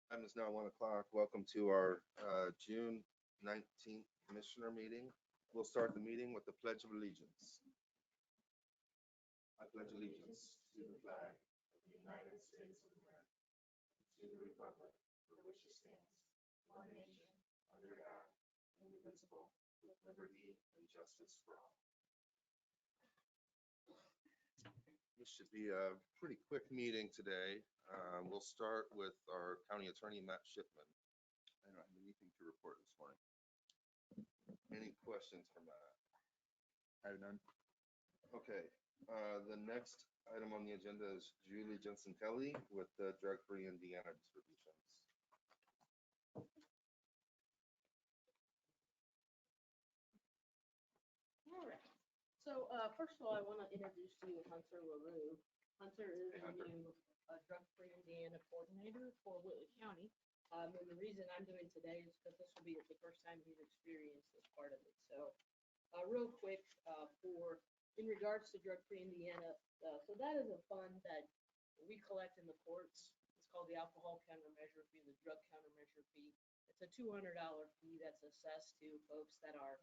Time is now 1 o'clock. Welcome to our June 19th Commissioner meeting. We'll start the meeting with the Pledge of Allegiance. I pledge allegiance to the flag of the United States of America, to the republic for which it stands, one nation, under God, indivisible, with liberty and justice for all. This should be a pretty quick meeting today. We'll start with our County Attorney, Matt Shipman. I don't have anything to report this morning. Any questions for Matt? I have none. Okay, the next item on the agenda is Julie Jensen Kelley with the drug-free Indiana distributions. All right. So first of all, I want to introduce you to Hunter LaRue. Hunter is Hey, the Hunter. new drug-free Indiana coordinator for Whitley County. And the reason I'm doing today is because this will be the first time he's experienced this part of it. So real quick, in regards to drug-free Indiana, so that is a fund that we collect in the courts. It's called the alcohol countermeasure fee, the drug countermeasure fee. It's a $200 fee that's assessed to folks that are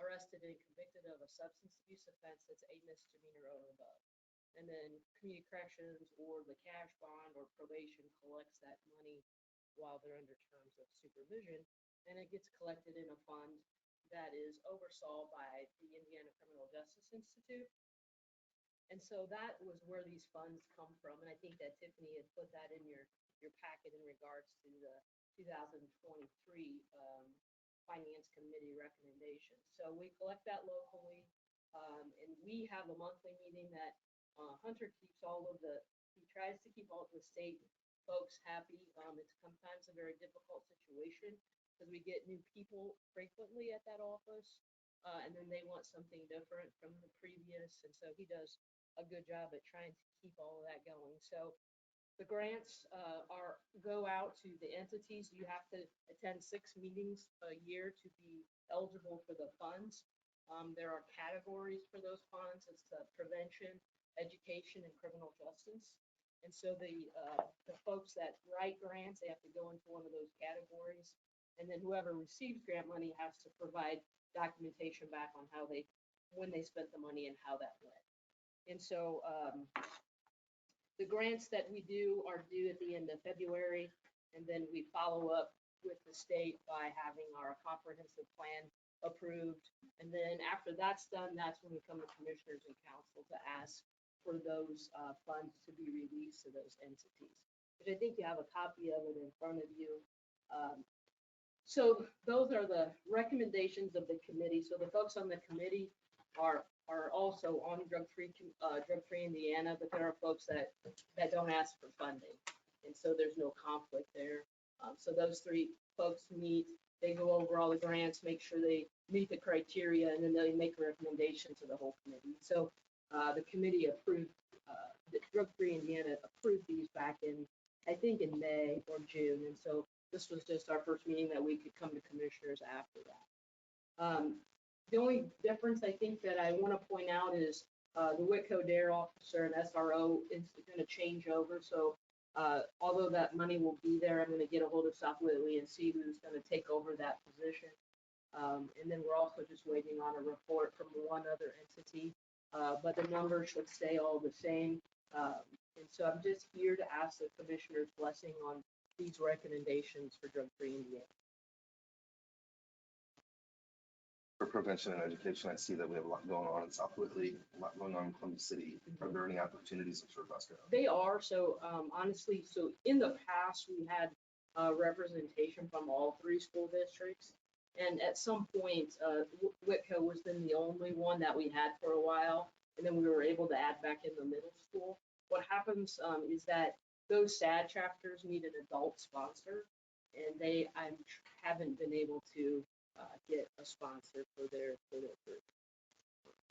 arrested and convicted of a substance abuse offense that's a misdemeanor or above. And then community corrections or the cash bond or probation collects that money while they're under terms of supervision. And it gets collected in a fund that is oversaw by the Indiana Criminal Justice Institute. And so that was where these funds come from. And I think that Tiffany had put that in your packet in regards to the 2023 Finance Committee recommendations. So we collect that locally, and we have a monthly meeting that Hunter keeps he tries to keep all of the state folks happy. It's sometimes a very difficult situation because we get new people frequently at that office, and then they want something different from the previous, and so he does a good job at trying to keep all of that going. So the grants go out to the entities. You have to attend 6 meetings a year to be eligible for the funds. There are categories for those funds. It's prevention, education, and criminal justice. And so the folks that write grants, they have to go into one of those categories. And then whoever receives grant money has to provide documentation back on when they spent the money and how that went. And so the grants that we do are due at the end of February, and then we follow up with the state by having our comprehensive plan approved. And then after that's done, that's when we come to commissioners and council to ask for those funds to be released to those entities, which I think you have a copy of it in front of you. So those are the recommendations of the committee. So the folks on the committee are also on drug-free Indiana, but there are folks that don't ask for funding. And so there's no conflict there. So those 3 folks meet, they go over all the grants, make sure they meet the criteria, and then they make a recommendation to the whole committee. So the committee approved, the drug-free Indiana approved these back in, I think in May or June. And so this was just our first meeting that we could come to commissioners after that. The only difference I think that I want to point out is the WITCO DARE officer and SRO is going to change over. So although that money will be there, I'm going to get a hold of South Whitley and see who's going to take over that position. And then we're also just waiting on a report from one other entity, but the numbers should stay all the same. And so I'm just here to ask the commissioner's blessing on these recommendations for drug-free Indiana. For prevention and education, I see that we have a lot going on in South Whitley, a lot going on in Columbus City. Are there any opportunities in Shortbus? They are. So honestly, so in the past, we had representation from all 3 school districts. And at some point, WITCO was then the only one that we had for a while. And then we were able to add back in the middle school. What happens is that those SAD chapters need an adult sponsor, and I haven't been able to get a sponsor for their group.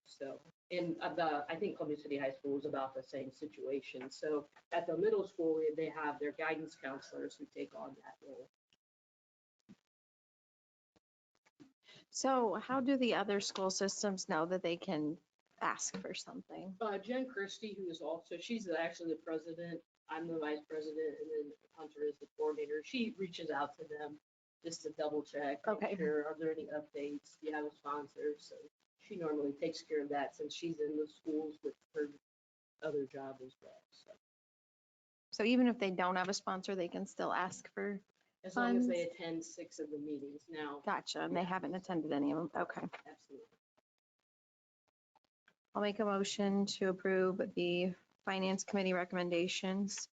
So, and I think Columbia City High School is about the same situation. So at the middle school, they have their guidance counselors who take on that role. So how do the other school systems know that they can ask for something? Jen Christie, who is also, she's actually the president I'm the vice president and then Hunter is the coordinator. She reaches out to them just to double check, Okay. make sure, are there any updates? Do you have a sponsor? So she normally takes care of that since she's in the schools with her other job as well. So So even if they don't have a sponsor, they can still ask for, as long as they Funds. attend 6 of the meetings now, gotcha, and they haven't attended any of them. Okay. absolutely. I'll make a motion to approve the finance committee recommendations.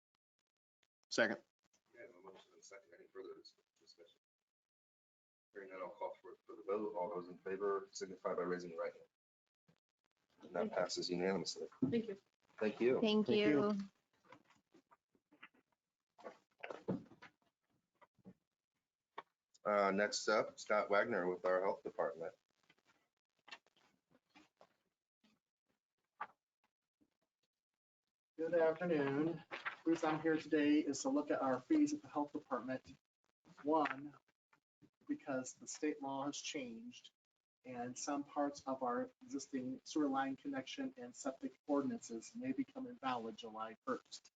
Second. Okay, I have a motion and a second. Any further discussion? Hearing none, I'll call for the vote. All those in favor signify by raising your right hand. And that passes unanimously. Thank you. Thank you. Thank Thank you. you. Next up, Scott Wagner with our health department. Good afternoon. The reason I'm here today is to look at our fees at the health department. One, because the state law has changed and some parts of our existing sewer line connection and septic ordinances may become invalid July 1st.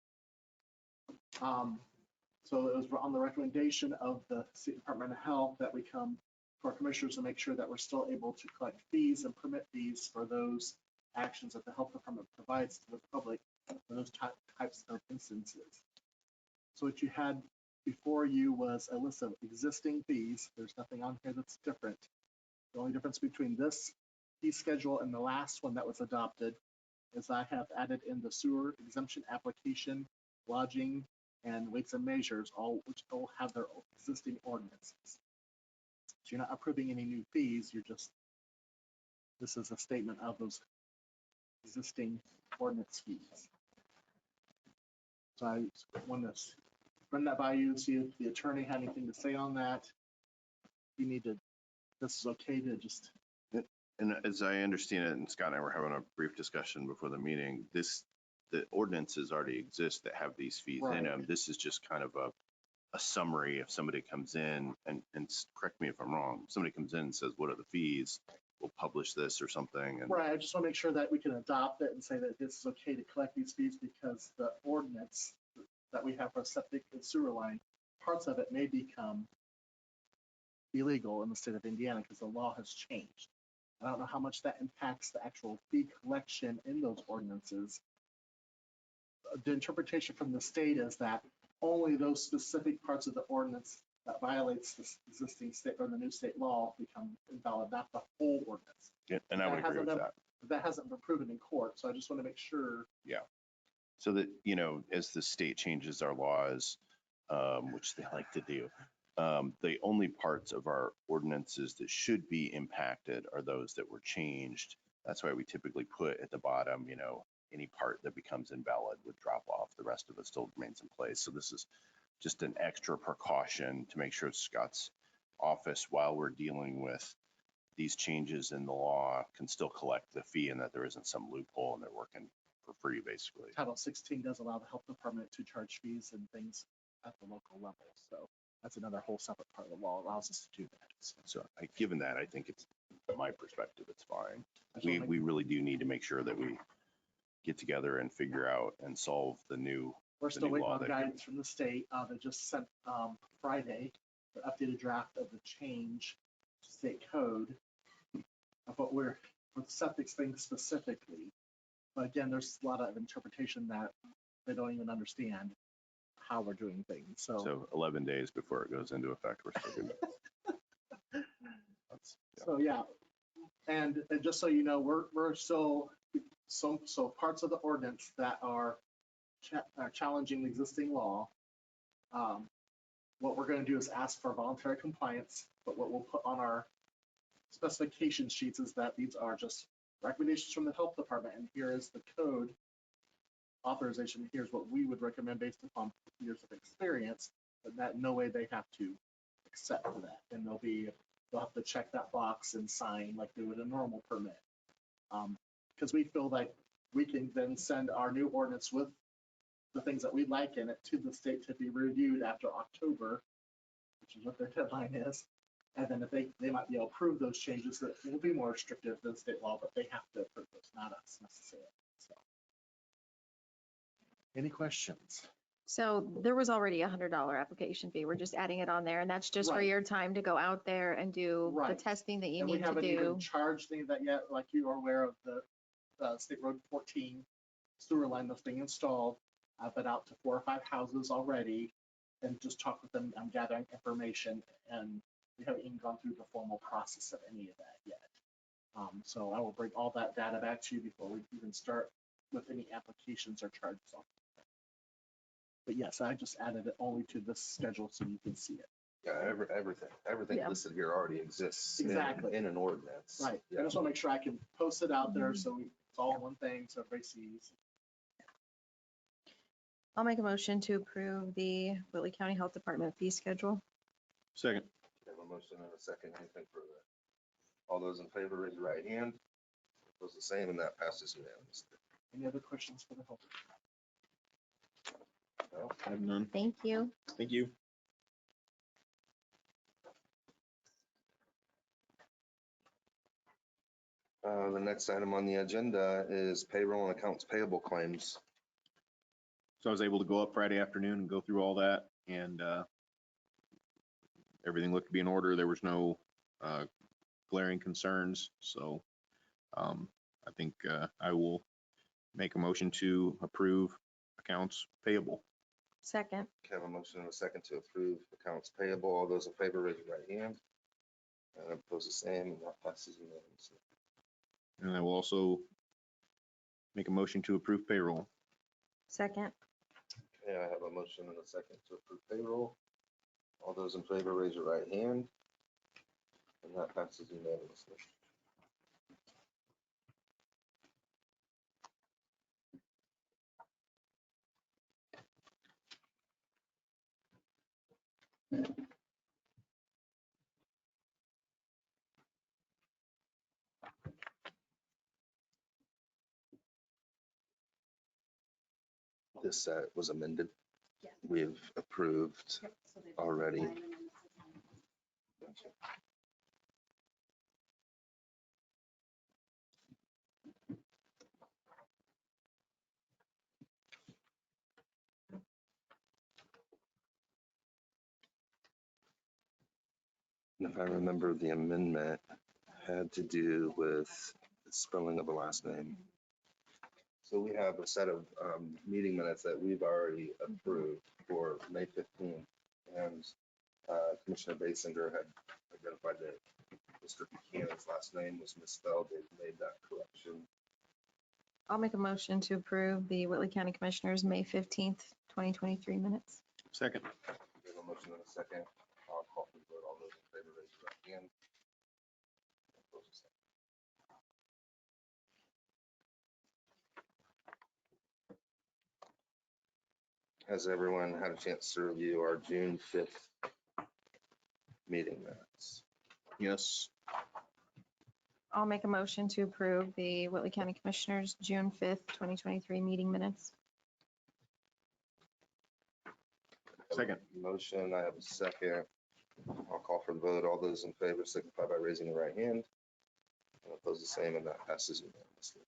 So it was on the recommendation of the State Department of Health that we come to our commissioners to make sure that we're still able to collect fees and permit fees for those actions that the health department provides to the public for those types of instances. So what you had before you was a list of existing fees. There's nothing on here that's different. The only difference between this fee schedule and the last one that was adopted is I have added in the sewer exemption application, lodging, and weights and measures, all which all have their existing ordinances. So you're not approving any new fees, this is a statement of those existing ordinance fees. So I want to run that by you, see if the attorney had anything to say on that. You need to, this is okay to just, And as I understand it, and Scott and I were having a brief discussion before the meeting, the ordinances already exist that have these fees in Right. them. This is just kind of a summary. If somebody comes in and correct me if I'm wrong, somebody comes in and says, what are the fees? We'll publish this or something. And right, I just want to make sure that we can adopt it and say that this is okay to collect these fees because the ordinance that we have for septic and sewer line, parts of it may become illegal in the state of Indiana because the law has changed. I don't know how much that impacts the actual fee collection in those ordinances. The interpretation from the state is that only those specific parts of the ordinance that violates the existing state or the new state law become invalid, not the whole ordinance. Yeah, and I would agree with that. But that hasn't been proven in court, so I just want to make sure. So that, as the state changes our laws, which they like to do, the only parts of our ordinances that should be impacted are those that were changed. That's why we typically put at the bottom, any part that becomes invalid would drop off. The rest of it still remains in place. So this is just an extra precaution to make sure Scott's office, while we're dealing with these changes in the law, can still collect the fee and that there isn't some loophole and they're working for free, basically. Title 16 does allow the health department to charge fees and things at the local level. So that's another whole separate part of the law allows us to do that. So given that, I think it's, from my perspective, it's fine. I just wanna We really do need to make sure that we get together and figure out and solve the new. We're still new waiting law on that guidance from the state. They just sent Friday the updated draft of the change to state code of what we're, for the septic thing specifically. But again, there's a lot of interpretation that they don't even understand how we're doing things. So 11 days before it goes into effect, we're still good. So, yeah. And just so you know, we're still, so parts of the ordinance that are challenging the existing law, what we're going to do is ask for voluntary compliance, but what we'll put on our specification sheets is that these are just recommendations from the health department, and here is the code authorization. Here's what we would recommend based upon years of experience, but that no way they have to accept that. And they'll have to check that box and sign like they would a normal permit. Because we feel like we can then send our new ordinance with the things that we like in it to the state to be reviewed after October, which is what their deadline is. And then if they might be able to approve those changes that will be more restrictive than state law, but they have to approve those, not us necessarily. So, any questions? So there was already $100 application fee. We're just adding it on there, and that's just for Right. your time to go out there and do the Right. testing that you And we need to haven't even do. charged any of that yet, like you are aware of the State Road 14 sewer line that's being installed. I've been out to 4 or 5 houses already and just talked with them. I'm gathering information, and we haven't even gone through the formal process of any of that yet. So I will bring all that data back to you before we even start with any applications or charges on. But yes, I just added it only to this schedule so you can see it. Yeah, everything Yeah. listed here already exists. Exactly. In an ordinance. Right. I Yeah. just want to make sure I can post it out there so it's all one thing so everybody sees. I'll make a motion to approve the Whitley County Health Department fee schedule. Second. We have a motion and a second. Anything further? All those in favor, raise your right hand. Opposed, the same, and that passes unanimously. Any other questions for the help? No? I have none. Thank you. Thank you. The next item on the agenda is payroll and accounts payable claims. So I was able to go up Friday afternoon and go through all that, and everything looked to be in order. There was no glaring concerns. So I think I will make a motion to approve accounts payable. Second. Okay, I have a motion and a second to approve accounts payable. All those in favor, raise your right hand. And opposed, the same, and that passes unanimously. And I will also make a motion to approve payroll. Second. Okay, I have a motion and a second to approve payroll. All those in favor, raise your right hand. And that passes unanimously. This was amended. Yeah. We've approved already. Gotcha. And if I remember, the amendment had to do with the spelling of the last name. So we have a set of meeting minutes that we've already approved for May 15th. And Commissioner Basinger had identified that Mr. Buchanan's last name was misspelled. They made that correction. I'll make a motion to approve the Whitley County Commissioners, May 15th, 2023 minutes. Second. We have a motion and a second. I'll call for the vote. All those in favor, raise your right hand. Opposed, the same. Has everyone had a chance to review our June 5th meeting minutes? Yes. I'll make a motion to approve the Whitley County Commissioners, June 5th, 2023 meeting minutes. Second. Motion, I have a second. I'll call for the vote. All those in favor signify by raising the right hand. And opposed, the same, and that passes unanimously.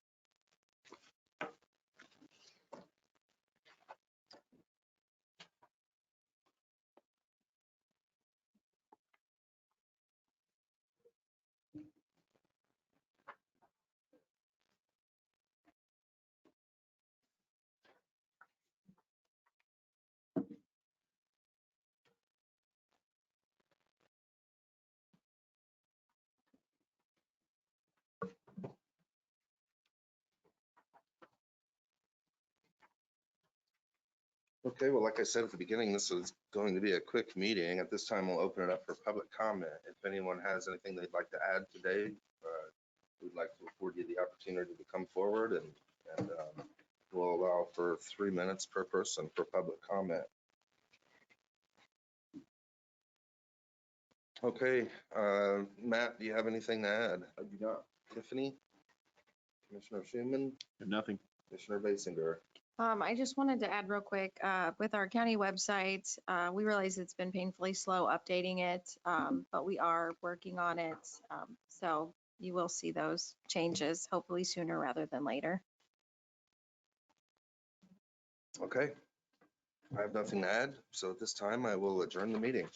Okay, well, like I said at the beginning, this is going to be a quick meeting. At this time, we'll open it up for public comment. If anyone has anything they'd like to add today, we'd like to afford you the opportunity to come forward, and we'll allow for 3 minutes per person for public comment. Okay, Matt, do you have anything to add? I do not. Tiffany? Commissioner Shipman? Nothing. Commissioner Basinger? I just wanted to add real quick, with our county website, we realize it's been painfully slow updating it, but we are working on it. So you will see those changes hopefully sooner rather than later. Okay. I have nothing to add, so at this time I will adjourn the meeting.